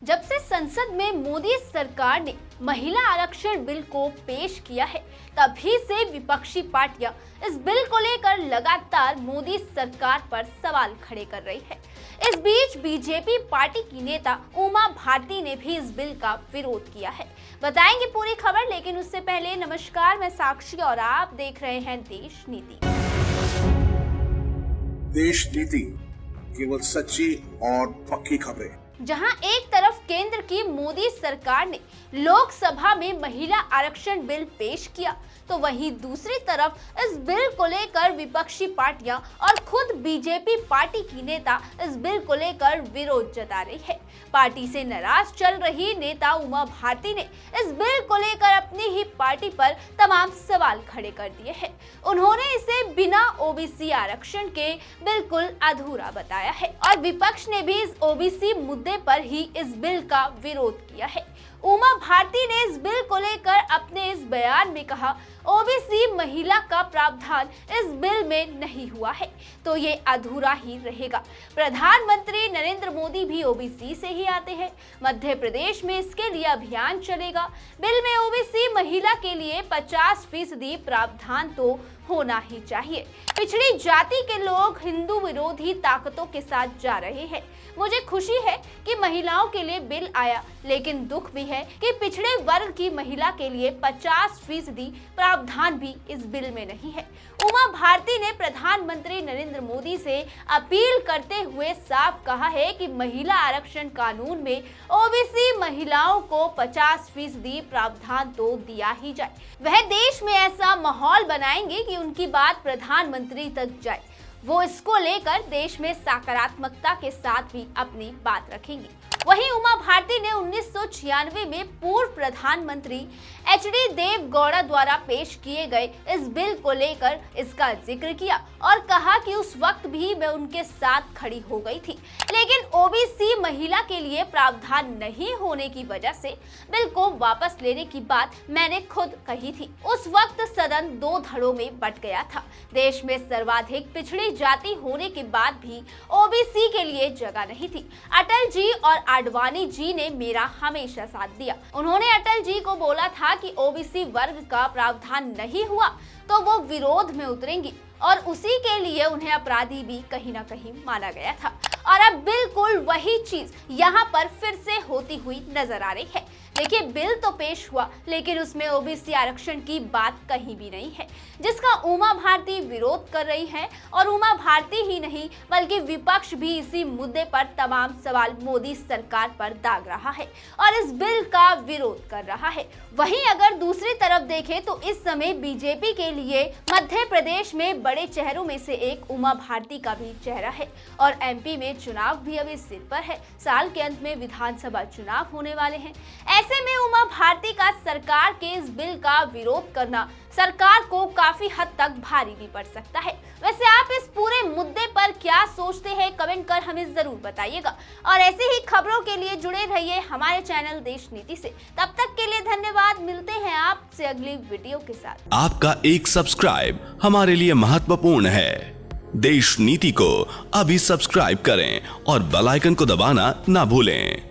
जब से संसद में मोदी सरकार ने महिला आरक्षण बिल को पेश किया है, तभी से विपक्षी पार्टियां इस बिल को लेकर लगातार मोदी सरकार पर सवाल खड़े कर रही है। इस बीच बीजेपी पार्टी की नेता उमा भारती ने भी इस बिल का विरोध किया है। बताएंगे पूरी खबर, लेकिन उससे पहले नमस्कार, मैं साक्षी और आप देख रहे हैं देश नीति। देश नीति केवल सच्ची और पक्की खबरें। जहां एक तरफ केंद्र की मोदी सरकार ने लोकसभा में महिला आरक्षण बिल पेश किया, तो वहीं दूसरी तरफ इस बिल को लेकर विपक्षी पार्टियां और खुद बीजेपी पार्टी की नेता इस बिल को लेकर विरोध जता रही है। पार्टी से नाराज चल रही नेता उमा भारती ने इस बिल को लेकर अपनी ही पार्टी पर तमाम सवाल खड़े कर दिए हैं। उन्होंने इसे बिना ओबीसी आरक्षण के बिल्कुल अधूरा बताया है और विपक्ष ने भी इस ओबीसी मुद्दे पर ही इस बिल का विरोध किया है। उमा भारती ने इस बिल को लेकर अपने इस बयान में कहा, ओबीसी महिला का प्रावधान इस बिल में नहीं हुआ है तो ये अधूरा ही रहेगा। प्रधानमंत्री नरेंद्र मोदी भी ओबीसी से ही आते हैं। मध्य प्रदेश में इसके लिए अभियान चलेगा। बिल में ओबीसी महिला के लिए 50% प्रावधान तो होना ही चाहिए। पिछड़ी जाति के लोग हिंदू विरोधी ताकतों के साथ जा रहे हैं। मुझे खुशी है कि महिलाओं के लिए बिल आया, लेकिन दुख भी है कि पिछड़े वर्ग की महिला के लिए 50% प्रावधान भी इस बिल में नहीं है। उमा भारती ने प्रधानमंत्री नरेंद्र मोदी से अपील करते हुए साफ कहा है कि महिला आरक्षण कानून में ओबीसी महिलाओं को 50% प्रावधान तो दिया ही जाए। वह देश में ऐसा माहौल बनाएंगे कि उनकी बात प्रधानमंत्री तक जाए। वो इसको लेकर देश में सकारात्मकता के साथ भी अपनी बात रखेंगी। वहीं उमा भारती ने 1996 में पूर्व प्रधानमंत्री एचडी देवगौड़ा द्वारा पेश किए गए इस बिल को लेकर इसका जिक्र किया और कहा कि उस वक्त भी मैं उनके साथ खड़ी हो गई थी, लेकिन ओबीसी महिला के लिए प्रावधान नहीं होने की वजह से बिल को वापस लेने की बात मैंने खुद कही थी। उस वक्त सदन 2 धड़ों में बंट गया था। देश में सर्वाधिक पिछड़ी जाति होने के बाद भी ओबीसी के लिए जगह नहीं थी। अटल जी और आडवाणी जी ने मेरा हमेशा साथ दिया। उन्होंने अटल जी को बोला था कि ओबीसी वर्ग का प्रावधान नहीं हुआ तो वो विरोध में उतरेंगी और उसी के लिए उन्हें अपराधी भी कहीं ना कहीं माना गया था। और अब बिल्कुल वही चीज यहाँ पर फिर से होती हुई नजर आ रही है। देखिए, बिल तो पेश हुआ, लेकिन उसमें ओबीसी आरक्षण की बात कहीं भी नहीं है, जिसका उमा भारती विरोध कर रही है। और उमा भारती ही नहीं बल्कि विपक्ष भी इसी मुद्दे पर तमाम सवाल मोदी सरकार पर दाग रहा है और इस बिल का विरोध कर रहा है। वहीं अगर दूसरी तरफ देखें तो इस समय बीजेपी के लिए मध्य प्रदेश में बड़े चेहरों में से एक उमा भारती का भी चेहरा है और एमपी में चुनाव भी अभी सिर पर है। साल के अंत में विधानसभा चुनाव होने वाले हैं। ऐसे में उमा भारती का सरकार के इस बिल का विरोध करना सरकार को काफी हद तक भारी भी पड़ सकता है। वैसे आप इस पूरे मुद्दे पर क्या सोचते हैं, कमेंट कर हमें जरूर बताइएगा और ऐसे ही खबरों के लिए जुड़े रहिए हमारे चैनल देश नीति से। तब तक के लिए धन्यवाद। मिलते हैं आपसे अगली वीडियो के साथ। आपका एक सब्सक्राइब हमारे लिए महत्वपूर्ण है। देश नीति को अभी सब्सक्राइब करें और बेल आइकन को दबाना ना भूलें।